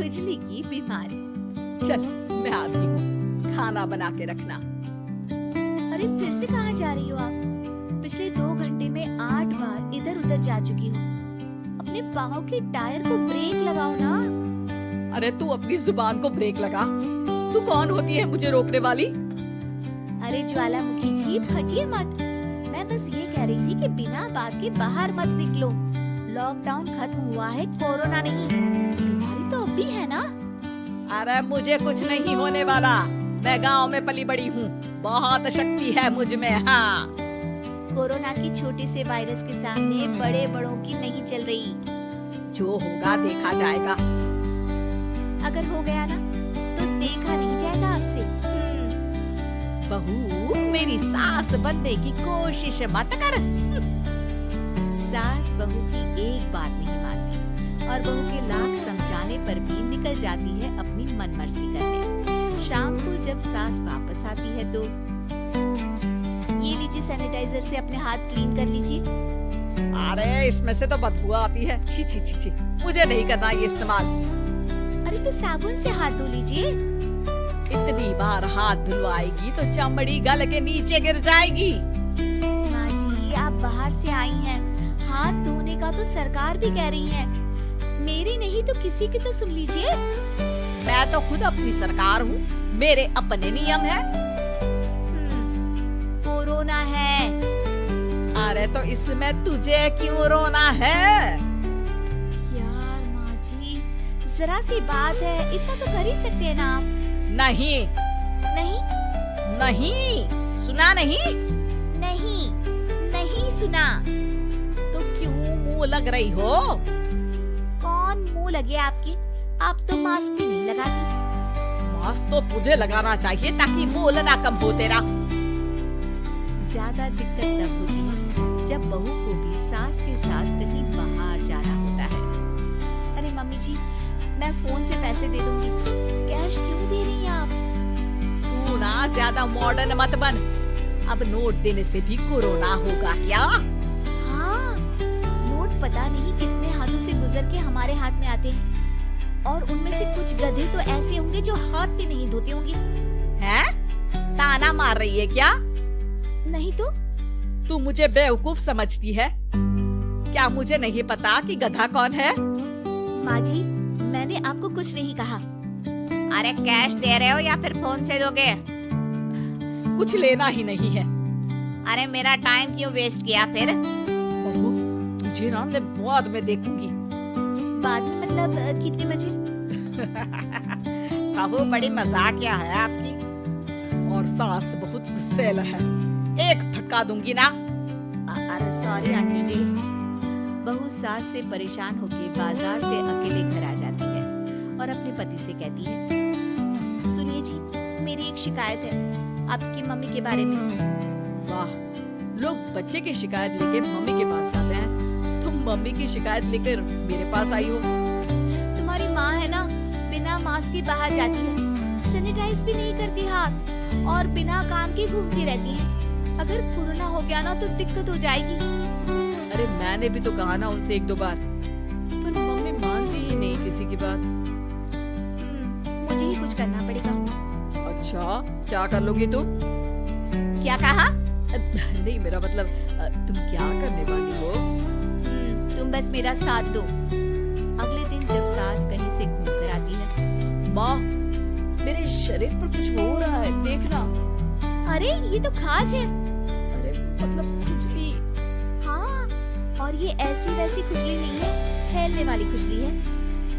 खुजली की बीमारी। चल मैं आती हूँ, खाना बना के रखना। अरे फिर से कहाँ जा रही हो आप? पिछले 2 घंटे में 8 बार इधर उधर जा चुकी हूँ। अपने पाँव के टायर को ब्रेक लगाओ ना। अरे तू अपनी जुबान को ब्रेक लगा। तू कौन होती है मुझे रोकने वाली? अरे ज्वालामुखी जी फटिए मत। मैं बस ये कह रही थी कि बिना बात के बाहर मत निकलो। लॉकडाउन खत्म हुआ है, कोरोना नहीं। बीमारी तो अब भी है ना। अरे मुझे कुछ नहीं होने वाला। मैं गांव में पली बड़ी हूँ, बहुत शक्ति है मुझ में। हाँ, कोरोना की छोटे से वायरस के सामने बड़े बड़ों की नहीं चल रही। जो होगा देखा जाएगा। अगर हो गया ना तो देखा नहीं जाएगा आपसे। बहू मेरी सास बनने की कोशिश मत कर। सास बहू की एक बात नहीं मानती और बहू के लाख समझाने पर भी निकल जाती है अपनी मनमर्जी करने। शाम को जब सास वापस आती है तो ये लीजिए, सैनिटाइजर से अपने हाथ क्लीन कर लीजिए। अरे इसमें से तो बदबू आती है। छी छी छी छी, मुझे नहीं करना ये इस्तेमाल। अरे तो साबुन से हाथ धो लीजिए। इतनी बार हाथ धुलवाएगी तो चमड़ी गल के नीचे गिर जाएगी। माँ जी आप बाहर से आई हैं, हाथ धोने का तो सरकार भी कह रही है। मेरी नहीं तो किसी की तो सुन लीजिए। मैं तो खुद अपनी सरकार हूँ, मेरे अपने नियम है। कोरोना है। अरे तो इसमें तुझे क्यों रोना है? यार माँ जी जरा सी बात है, इतना तो कर ही सकते हैं ना आप। नहीं नहीं नहीं, सुना नहीं? नहीं नहीं सुना। तो क्यों मुंह लग रही हो? कौन मुंह लगे आपके? आप तो मास्क भी नहीं लगाती। मास्क तो तुझे लगाना चाहिए ताकि बोलना कम हो तेरा। ज्यादा दिक्कत तब होती है जब बहू को भी सास के साथ कहीं बाहर जाना होता है। अरे मम्मी जी मैं फोन से पैसे दे दूंगी, कैश क्यों दे रही हैं आप? तू ना ज्यादा मॉडर्न मत बन। अब नोट देने से भी कोरोना होगा क्या? हाँ, नोट पता नहीं कितने हाथों से गुजर के हमारे हाथ में आते हैं और उनमें से कुछ गधे तो ऐसे होंगे जो हाथ भी नहीं धोते होंगे। हैं? ताना मार रही है क्या? नहीं तो। तू मुझे बेवकूफ समझती है क्या? मुझे नहीं पता कि गधा कौन है। माँ जी मैंने आपको कुछ नहीं कहा। अरे कैश दे रहे हो या फिर फोन से दोगे? कुछ लेना ही नहीं है। अरे मेरा टाइम क्यों वेस्ट किया फिर? बहू तुझे ना मैं बाद में देखूंगी। बाद में मतलब कितने बजे? बहू बड़ी मजाकिया है आपकी। और सास बहुत गुस्सैल है, एक फटका दूंगी ना। अरे सॉरी आंटी जी। बहू सास से परेशान होकर बाजार से अकेले घर आ जाती है और अपने पति से कहती है, सुनिए जी मेरी एक शिकायत है आपकी मम्मी के बारे में। वाह, लोग बच्चे की शिकायत लेके मम्मी के पास जाते हैं, तुम मम्मी की शिकायत लेकर मेरे पास आई हो। तुम्हारी माँ है ना, बिना मास्क के बाहर जाती है, सैनिटाइज भी नहीं करती हाथ और बिना काम के घूमती रहती है। अगर कोरोना हो गया ना तो दिक्कत हो जाएगी। अरे मैंने भी तो कहा ना उनसे 1-2 बार, पर मम्मी मानती ही नहीं किसी की बात। मुझे ही कुछ करना पड़ेगा। अच्छा क्या कर लोगी तुम? क्या कहा? नहीं मेरा मतलब तुम क्या करने वाली हो? तुम बस मेरा साथ दो। अगले दिन जब सास कहीं से घूम कर आती है, माँ मेरे शरीर पर कुछ हो रहा है, देखना। अरे ये तो खाज है। अरे मतलब खुजली। हाँ, और ये ऐसी वैसी खुजली नहीं है, फैलने वाली खुजली है।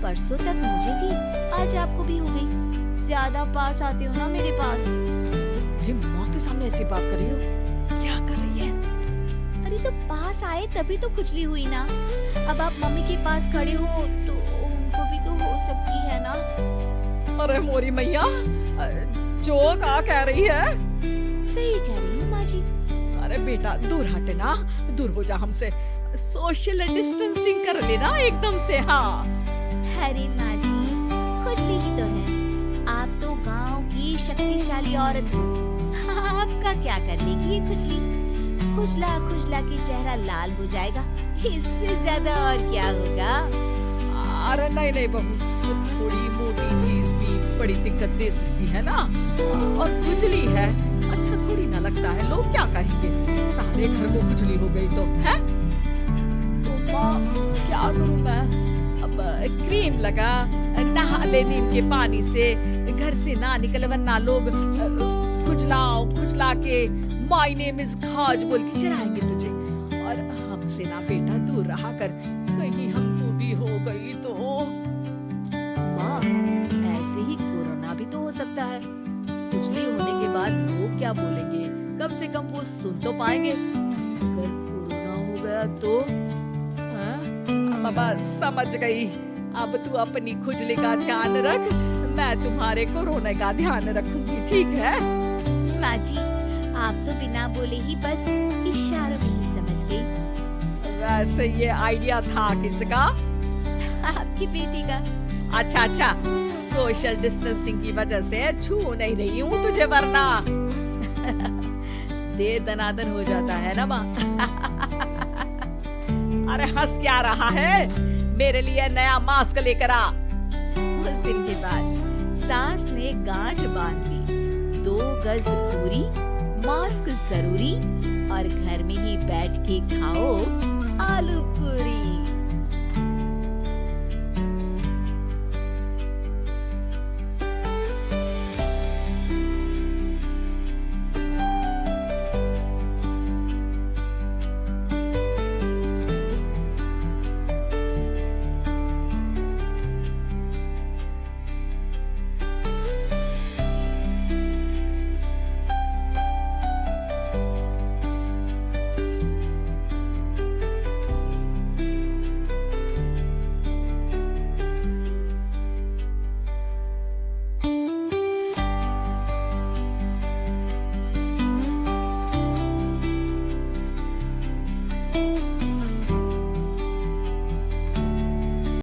परसों तक मुझे थी, आज आपको भी हो गई। ज्यादा पास आते हो ना मेरे पास। अरे माँ के सामने ऐसी बात कर रही हो? क्या कर रही है? अरे तो पास आए तभी तो खुजली हुई ना। अब आप मम्मी के पास खड़े हो तो उनको भी तो हो सकती है ना। अरे मोरी मैया, जो क्या कह रही है? सही कह रही हूँ माँ जी। अरे बेटा दूर हटना, दूर हो जा हमसे। सोशल डिस्टेंसिंग कर लेना एकदम से। हाँ अरे माँ जी खुजली ही तो है, आप तो गांव की शक्तिशाली औरत हो। आपका क्या कर देगी ये खुजली? खुजला खुजला के चेहरा लाल हो जाएगा, इससे ज्यादा और क्या होगा? अरे नहीं नहीं बहू, तो थोड़ी मोटी चीज भी बड़ी दिक्कत दे सकती है ना। और खुजली है, अच्छा थोड़ी ना लगता है, लोग क्या कहेंगे, सारे घर को खुजली हो गई तो है। तो माँ क्या करूँ मैं, अब क्रीम लगा, नहा ले नीम के पानी से, घर से ना निकल वरना लोग खुजला के माय नेम इज खाज बोल के चढ़ाएंगे तुझे। और हमसे ना बेटा दूर रहा कर, कहीं हम तू भी हो गई तो। माँ, ऐसे ही कोरोना भी तो हो सकता है। खुजली होने के बाद लोग क्या बोलेंगे, कम से कम वो सुन तो पाएंगे। अगर कोरोना हो गया तो बाबा समझ गई, अब तू अपनी खुजली का ध्यान रख, मैं तुम्हारे कोरोना का ध्यान रखूंगी, ठीक है। माँ जी, आप तो बिना बोले ही बस इशारों में ही समझ गई। वैसे ये आइडिया था किसका? आपकी बेटी का। अच्छा, सोशल डिस्टेंसिंग की वजह से छू नहीं रही हूँ तुझे, वरना दे दनादन हो जाता है ना माँ। अरे हंस क्या रहा है, मेरे लिए नया मास्क लेकर आ। उस दिन के बाद सास ने गांठ बांध ली, 2 गज दूरी, मास्क जरूरी, और घर में ही बैठ के खाओ आलू पूरी।